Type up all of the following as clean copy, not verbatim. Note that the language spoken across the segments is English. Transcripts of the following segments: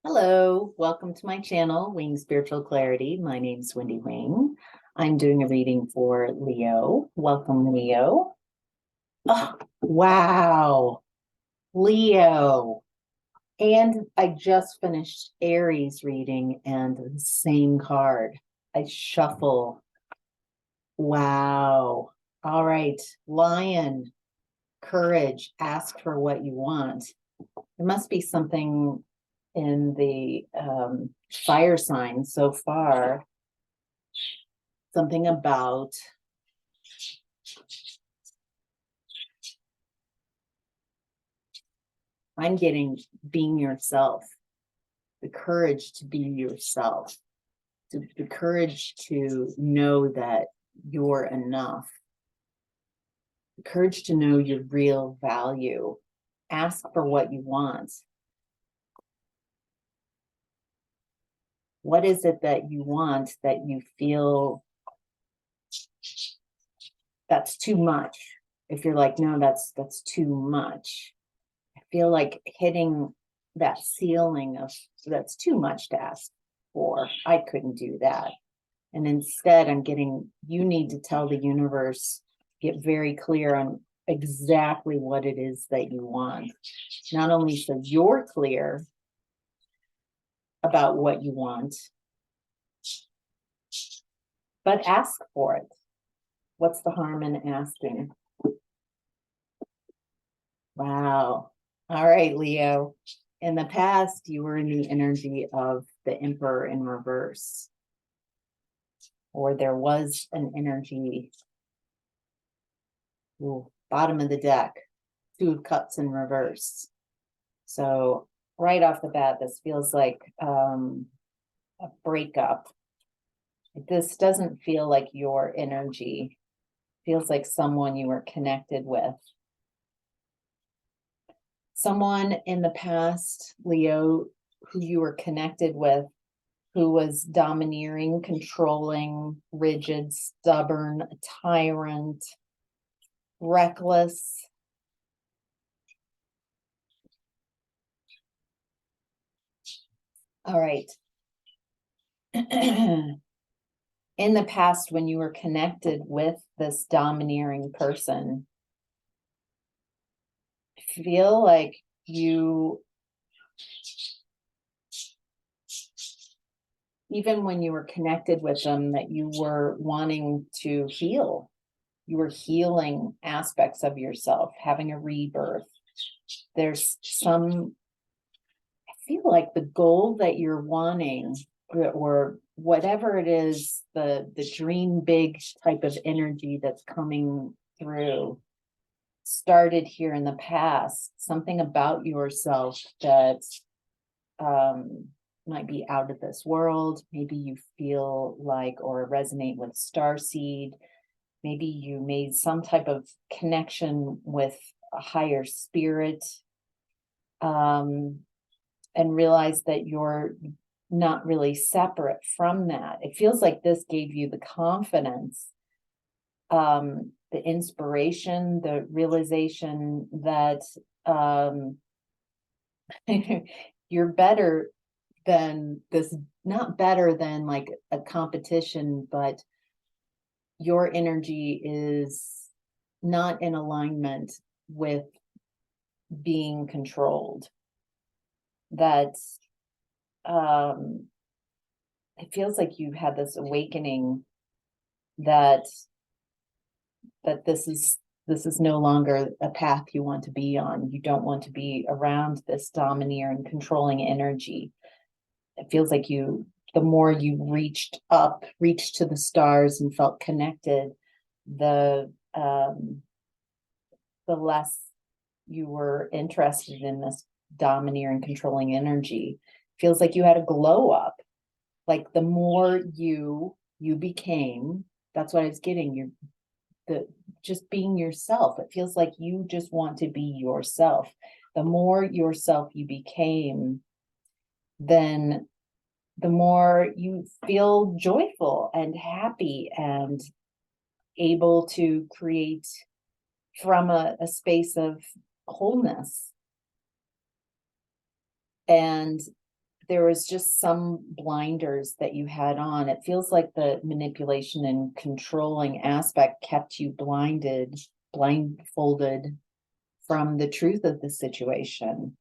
Hello, welcome to my channel, Wing Spiritual Clarity. My name's Wendy Wing. I'm doing a reading for Leo. Welcome, Leo. Oh, wow, Leo. And I just finished Aries reading and the same card. I shuffle. Wow. All right, Lion, courage, ask for what you want. There must be something in the fire sign so far, something about I'm getting being yourself, the courage to be yourself, the courage to know that you're enough, the courage to know your real value. Ask for what you want. What is it that you want that you feel that's too much? If you're like, no, that's too much. I feel like hitting that ceiling of that's too much to ask for. I couldn't do that. And instead, I'm getting, you need to tell the universe, get very clear on exactly what it is that you want. Not only so you're clear about what you want, but ask for it. What's the harm in asking? Wow. All right, Leo. In the past, you were in the energy of the Emperor in reverse, or there was an energy. Ooh, bottom of the deck, Two of Cups in reverse. So right off the bat, this feels like a breakup. This doesn't feel like your energy. It feels like someone you were connected with. Someone in the past, Leo, who you were connected with, who was domineering, controlling, rigid, stubborn, a tyrant, reckless. All right. In the past, when you were connected with this domineering person, feel like you, even when you were connected with them, that you were wanting to heal. You were healing aspects of yourself, having a rebirth. There's some, I feel like the goal that you're wanting, or whatever it is, the dream big type of energy that's coming through, started here in the past. Something about yourself that might be out of this world. Maybe you feel like or resonate with starseed. Maybe you made some type of connection with a higher spirit, and realized that you're not really separate from that. It feels like this gave you the confidence, the inspiration, the realization that you're better than this, not better than like a competition, but your energy is not in alignment with being controlled. That it feels like you've had this awakening that this is no longer a path you want to be on. You don't want to be around this domineering, controlling energy. It feels like the more you reached to the stars and felt connected, the less you were interested in this domineering, controlling energy. Feels like you had a glow up. Like the more you became, that's what I was getting. Just being yourself. It feels like you just want to be yourself. The more yourself you became, then the more you feel joyful and happy and able to create from a space of wholeness. And there was just some blinders that you had on. It feels like the manipulation and controlling aspect kept you blindfolded from the truth of the situation,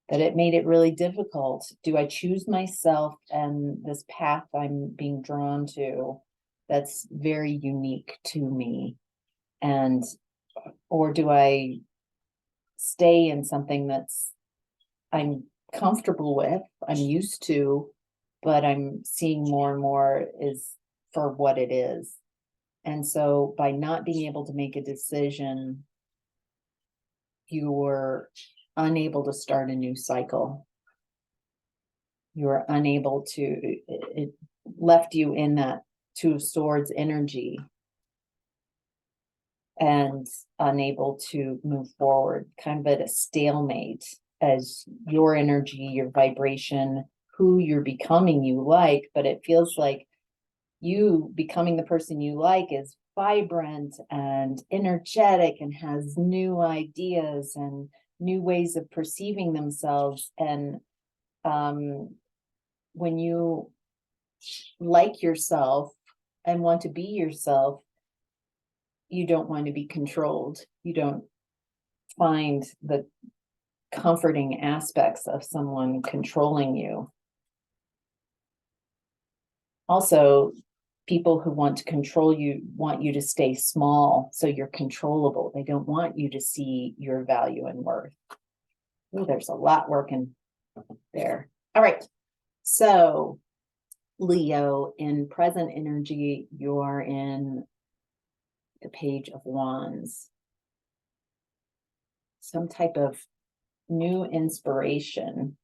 that it made it really difficult. Do I choose myself and this path I'm being drawn to that's very unique to me? And, or do I stay in something that's I'm comfortable with, I'm used to, but I'm seeing more and more is for what it is. And so by not being able to make a decision, you were unable to start a new cycle. You were unable to, it left you in that Two of Swords energy and unable to move forward, kind of at a stalemate, as your energy, your vibration, who you're becoming you like, but it feels like you becoming the person you like is vibrant and energetic and has new ideas and new ways of perceiving themselves. And when you like yourself and want to be yourself, you don't want to be controlled. You don't find the comforting aspects of someone controlling you. Also, people who want to control you want you to stay small so you're controllable. They don't want you to see your value and worth. Ooh, there's a lot working there. All right. So, Leo, in present energy, you're in the Page of Wands. Some type of new inspiration.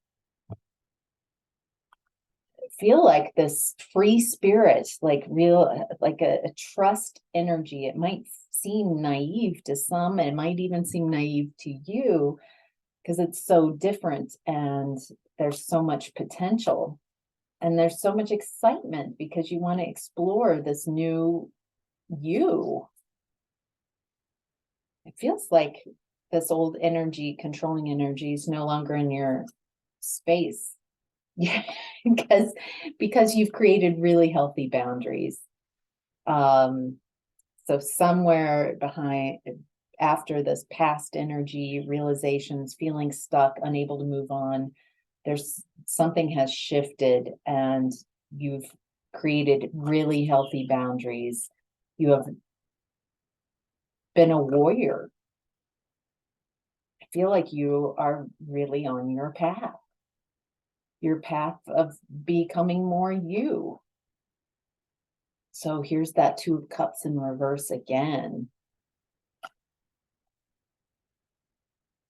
Feel like this free spirit, like real, like a trust energy. It might seem naive to some, it might even seem naive to you because it's so different and there's so much potential and there's so much excitement because you want to explore this new you. It feels like this old energy, controlling energy, is no longer in your space. Yeah, because you've created really healthy boundaries. So somewhere behind, after this past energy, realizations, feeling stuck, unable to move on, there's something has shifted and you've created really healthy boundaries. You have been a warrior. I feel like you are really on your path of becoming more you. So here's that Two of Cups in reverse again.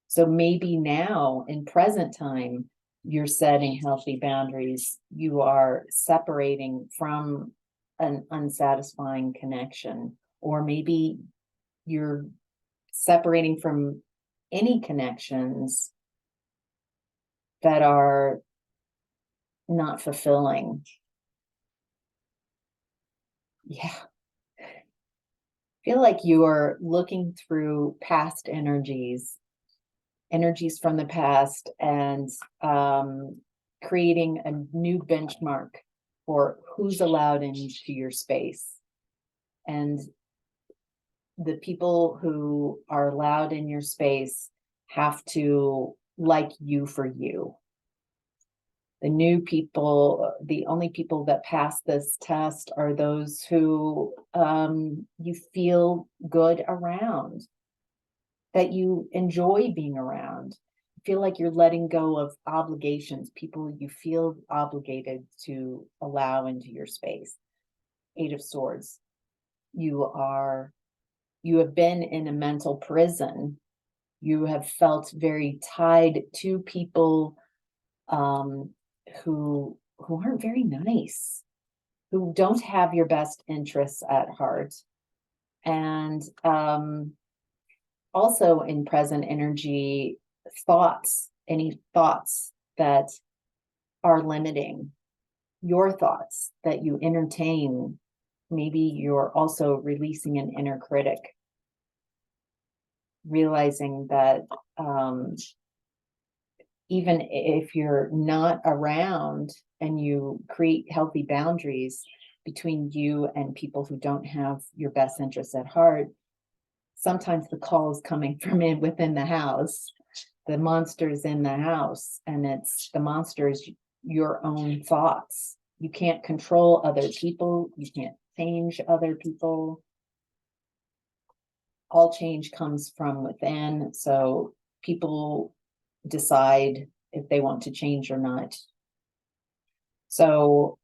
So maybe now in present time, you're setting healthy boundaries. You are separating from an unsatisfying connection, or maybe you're separating from any connections that are not fulfilling. Yeah. Feel like you are looking through past energies from the past and creating a new benchmark for who's allowed into your space. And the people who are allowed in your space have to like you for you. The new people, the only people that pass this test are those who you feel good around, that you enjoy being around. Feel like you're letting go of obligations, people you feel obligated to allow into your space. Eight of Swords. You have been in a mental prison. You have felt very tied to people who aren't very nice, who don't have your best interests at heart. And also in present energy, any thoughts that are limiting, your thoughts that you entertain. Maybe you're also releasing an inner critic, realizing that even if you're not around and you create healthy boundaries between you and people who don't have your best interests at heart, sometimes the call is coming from within the house. The monster's in the house, and it's the monster is your own thoughts. You can't control other people. You can't change other people. All change comes from within. So people decide if they want to change or not. So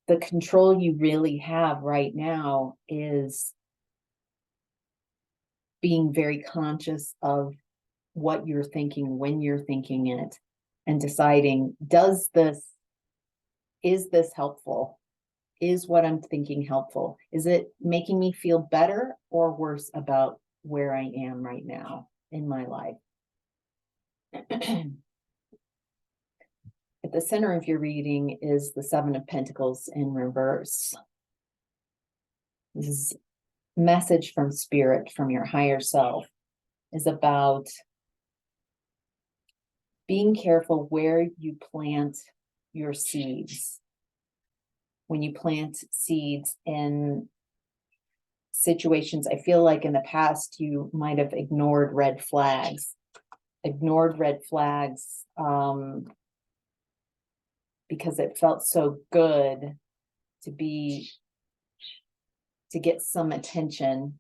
the control you really have right now is being very conscious of what you're thinking when you're thinking it, and deciding, is this helpful? Is what I'm thinking helpful? Is it making me feel better or worse about where I am right now in my life? At the center of your reading is the Seven of Pentacles in reverse. This is message from spirit, from your higher self, is about being careful where you plant your seeds. When you plant seeds in situations, I feel like in the past you might have ignored red flags, because it felt so good to get some attention,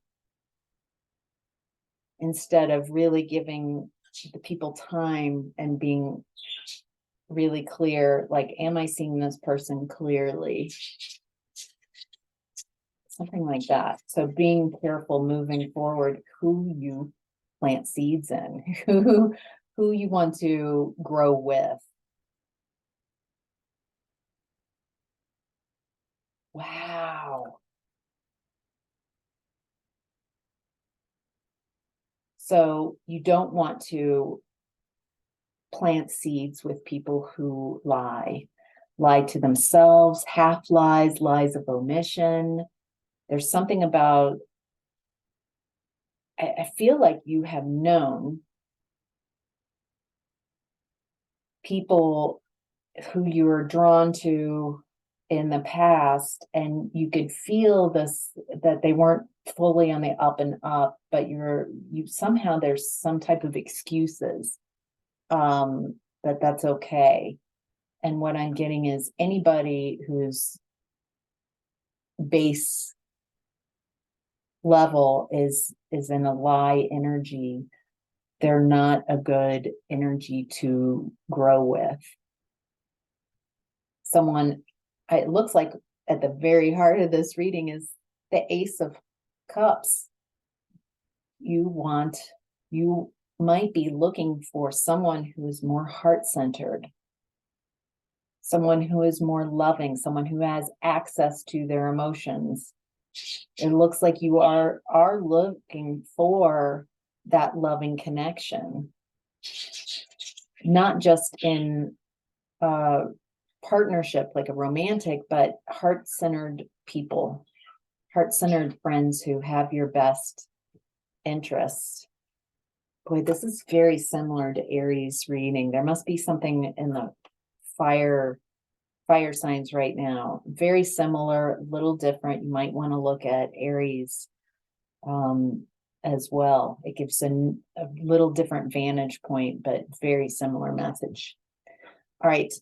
instead of really giving the people time and being really clear, like, am I seeing this person clearly? Something like that. So being careful moving forward who you plant seeds in, who you want to grow with. Wow. So you don't want to plant seeds with people who lie to themselves, half lies, lies of omission. There's something about, I feel like you have known people who you were drawn to in the past, and you could feel this, that they weren't fully on the up and up, but you somehow, there's some type of excuses that's okay. And what I'm getting is anybody whose base level is in a lie energy, they're not a good energy to grow with. It looks like at the very heart of this reading is the Ace of Cups. You might be looking for someone who is more heart-centered, someone who is more loving, someone who has access to their emotions. It looks like you are looking for that loving connection, not just in partnership, like a romantic, but heart-centered people, heart-centered friends who have your best interests. Boy, this is very similar to Aries reading. There must be something in the fire signs right now. Very similar, a little different. You might want to look at Aries as well. It gives a little different vantage point, but very similar message. All right.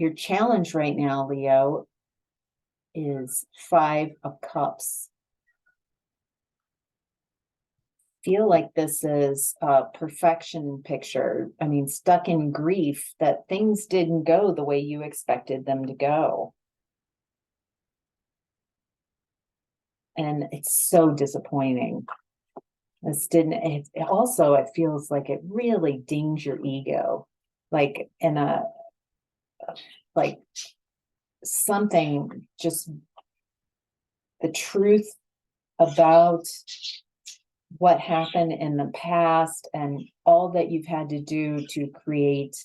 Your challenge right now, Leo, is 5 of Cups. Feel like this is a perfection picture. I mean, stuck in grief that things didn't go the way you expected them to go. And it's so disappointing. It feels like it really dings your ego, like like something, just the truth about what happened in the past and all that you've had to do to create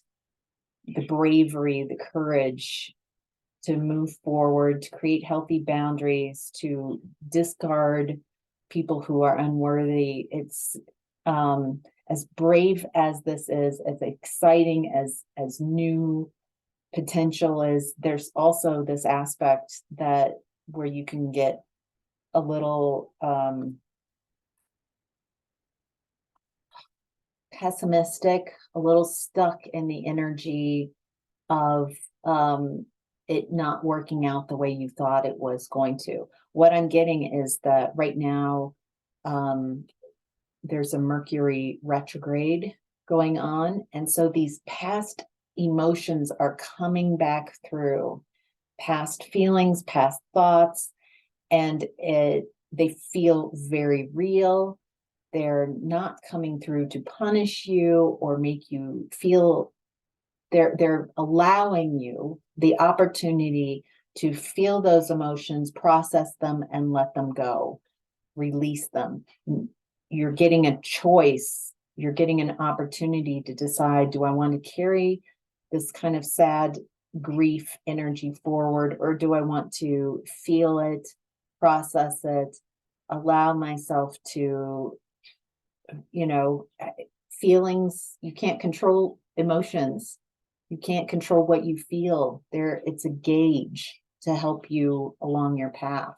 the bravery, the courage to move forward, to create healthy boundaries, to discard people who are unworthy. It's as brave as this is, as exciting as new potential is, there's also this aspect that where you can get a little pessimistic, a little stuck in the energy of it not working out the way you thought it was going to. What I'm getting is that right now there's a Mercury retrograde going on, and so these past emotions are coming back through, past feelings, past thoughts, and they feel very real. They're not coming through to punish you or make you feel. They're allowing you the opportunity to feel those emotions, process them, and let them go, release them. You're getting a choice. You're getting an opportunity to decide, do I want to carry this kind of sad grief energy forward, or do I want to feel it, process it, allow myself to, feelings, you can't control emotions. You can't control what you feel. It's a gauge to help you along your path.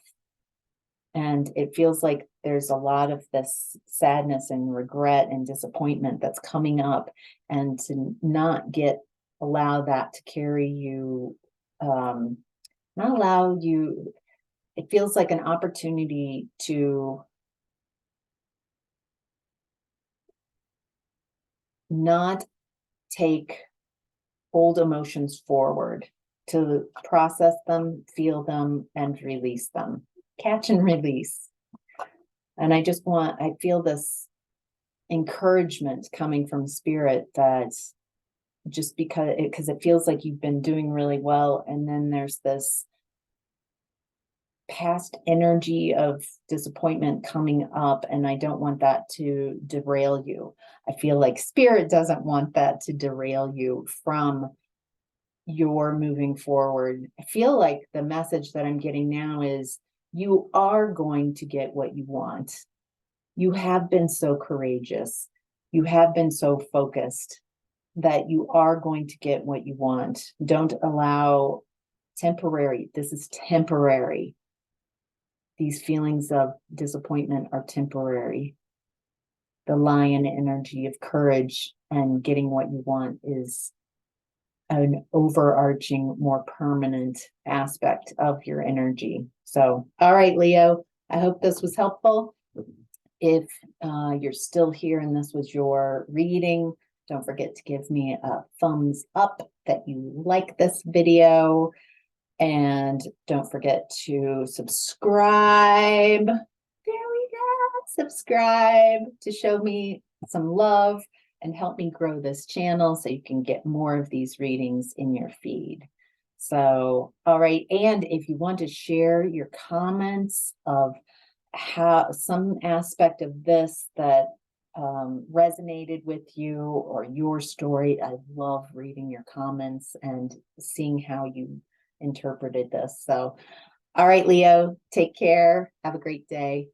And it feels like there's a lot of this sadness and regret and disappointment that's coming up, and to not allow that to carry you, not allow you, it feels like an opportunity to not take old emotions forward, to process them, feel them, and release them. Catch and release. And I feel this encouragement coming from spirit that just because it feels like you've been doing really well, and then there's this past energy of disappointment coming up, and I don't want that to derail you. I feel like spirit doesn't want that to derail you from your moving forward. I feel like the message that I'm getting now is you are going to get what you want. You have been so courageous. You have been so focused that you are going to get what you want. Don't allow this is temporary. These feelings of disappointment are temporary. The lion energy of courage and getting what you want is an overarching, more permanent aspect of your energy. So, all right, Leo, I hope this was helpful. If you're still here and this was your reading, don't forget to give me a thumbs up that you like this video. And don't forget to subscribe. There we go. Subscribe to show me some love and help me grow this channel so you can get more of these readings in your feed. So, all right. And if you want to share your comments of how some aspect of this that resonated with you, or your story, I love reading your comments and seeing how you interpreted this. So, all right, Leo, take care. Have a great day.